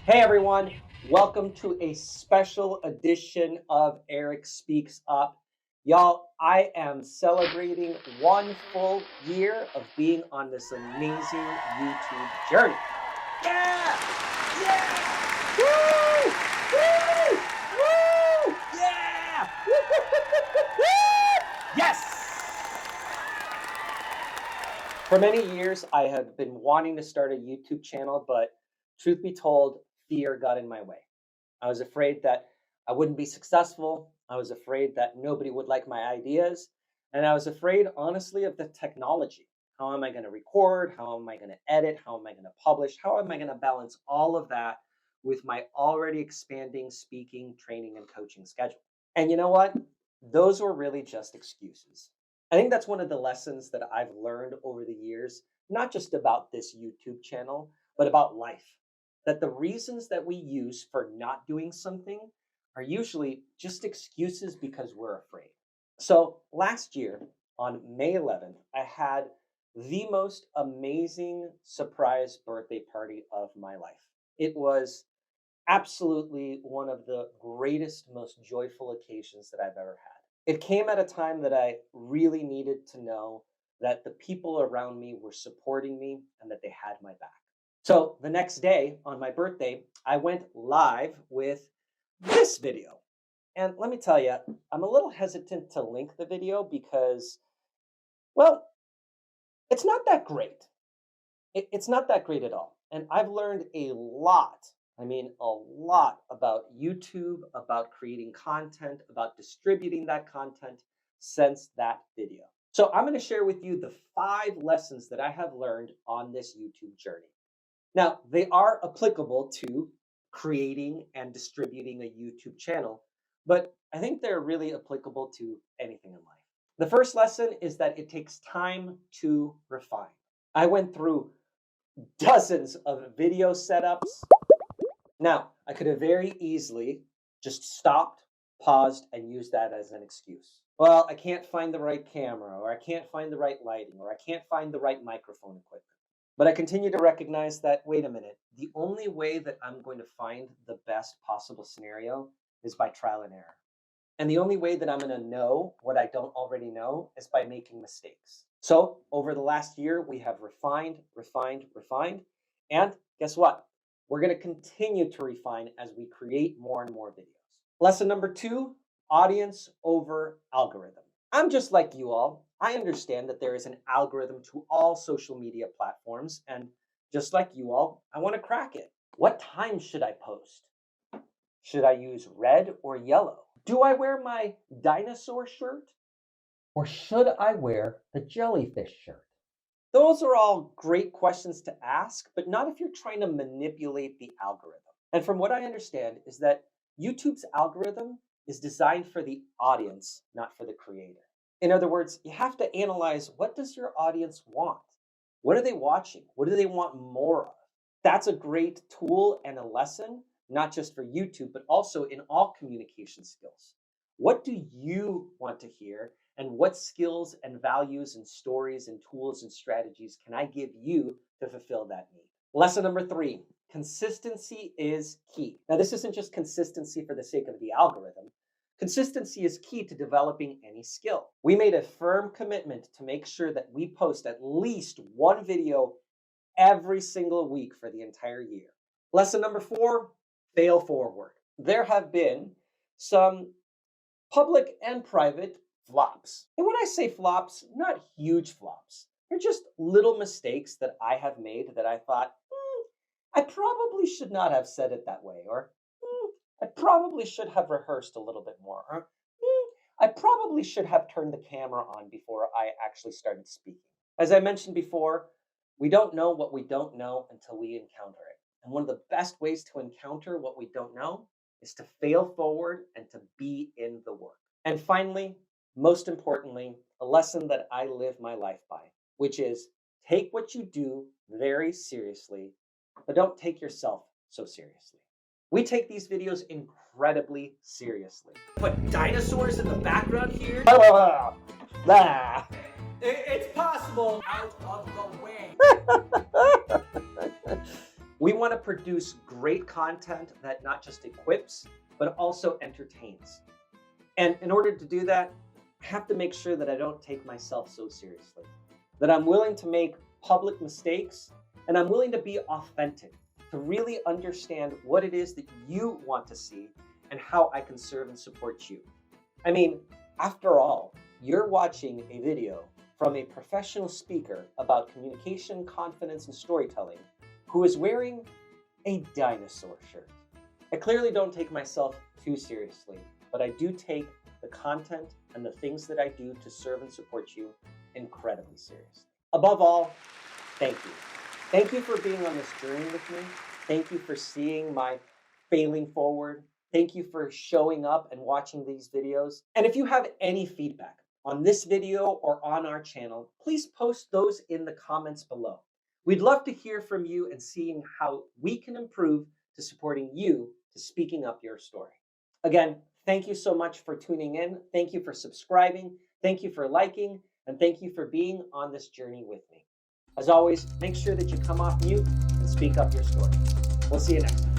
Hey everyone, welcome to a special edition of Eric Speaks Up. Y'all, I am celebrating 1 full year of being on this amazing YouTube journey. Yeah! Yeah! Woo! Woo! Woo! Yeah! Yes! For many years, I have been wanting to start a YouTube channel, but truth be told, fear got in my way. I was afraid that I wouldn't be successful. I was afraid that nobody would like my ideas. And I was afraid, honestly, of the technology. How am I going to record? How am I going to edit? How am I going to publish? How am I going to balance all of that with my already expanding speaking, training, and coaching schedule? And you know what? Those were really just excuses. I think that's one of the lessons that I've learned over the years, not just about this YouTube channel, but about life. That the reasons that we use for not doing something are usually just excuses because we're afraid. So last year on May 11th, I had the most amazing surprise birthday party of my life. It was absolutely one of the greatest, most joyful occasions that I've ever had. It came at a time that I really needed to know that the people around me were supporting me and that they had my back. So the next day on my birthday, I went live with this video. And let me tell you, I'm a little hesitant to link the video because, well, it's not that great. It's not that great at all. And I've learned a lot. I mean, a lot about YouTube, about creating content, about distributing that content since that video. So I'm going to share with you the 5 lessons that I have learned on this YouTube journey. Now, they are applicable to creating and distributing a YouTube channel, but I think they're really applicable to anything in life. The first lesson is that it takes time to refine. I went through dozens of video setups. Now, I could have very easily just stopped, paused, and used that as an excuse. Well, I can't find the right camera, or I can't find the right lighting, or I can't find the right microphone equipment. But I continue to recognize that, wait a minute, the only way that I'm going to find the best possible scenario is by trial and error. And the only way that I'm going to know what I don't already know is by making mistakes. So over the last year, we have refined. And guess what? We're going to continue to refine as we create more and more videos. Lesson number 2, audience over algorithm. I'm just like you all. I understand that there is an algorithm to all social media platforms, and just like you all, I want to crack it. What time should I post? Should I use red or yellow? Do I wear my dinosaur shirt? Or should I wear the jellyfish shirt? Those are all great questions to ask, but not if you're trying to manipulate the algorithm. And from what I understand is that YouTube's algorithm is designed for the audience, not for the creator. In other words, you have to analyze, what does your audience want? What are they watching? What do they want more of? That's a great tool and a lesson, not just for YouTube, but also in all communication skills. What do you want to hear? And what skills and values and stories and tools and strategies can I give you to fulfill that need? Lesson number 3, consistency is key. Now, this isn't just consistency for the sake of the algorithm. Consistency is key to developing any skill. We made a firm commitment to make sure that we post at least 1 video every single week for the entire year. Lesson number 4, fail forward. There have been some public and private flops. And when I say flops, not huge flops. They're just little mistakes that I have made that I thought, I probably should not have said it that way, or I probably should have rehearsed a little bit more, or I probably should have turned the camera on before I actually started speaking. As I mentioned before, we don't know what we don't know until we encounter it. And one of the best ways to encounter what we don't know is to fail forward and to be in the work. And finally, most importantly, a lesson that I live my life by, which is take what you do very seriously, but don't take yourself so seriously. We take these videos incredibly seriously. Put dinosaurs in the background here. It's possible. Out of the way. We want to produce great great content that not just equips, but also entertains. And in order to do that, I have to make sure that I don't take myself so seriously, that I'm willing to make public mistakes, and I'm willing to be authentic, to really understand what it is that you want to see and how I can serve and support you. I mean, after all, you're watching a video from a professional speaker about communication, confidence, and storytelling who is wearing a dinosaur shirt. I clearly don't take myself too seriously, but I do take the content and the things that I do to serve and support you incredibly seriously. Above all, thank you. Thank you for being on this journey with me. Thank you for seeing my failing forward. Thank you for showing up and watching these videos. And if you have any feedback on this video or on our channel, please post those in the comments below. We'd love to hear from you and seeing how we can improve to supporting you to speaking up your story. Again, thank you so much for tuning in. Thank you for subscribing. Thank you for liking. And thank you for being on this journey with me. As always, make sure that you come off mute and speak up your story. We'll see you next time.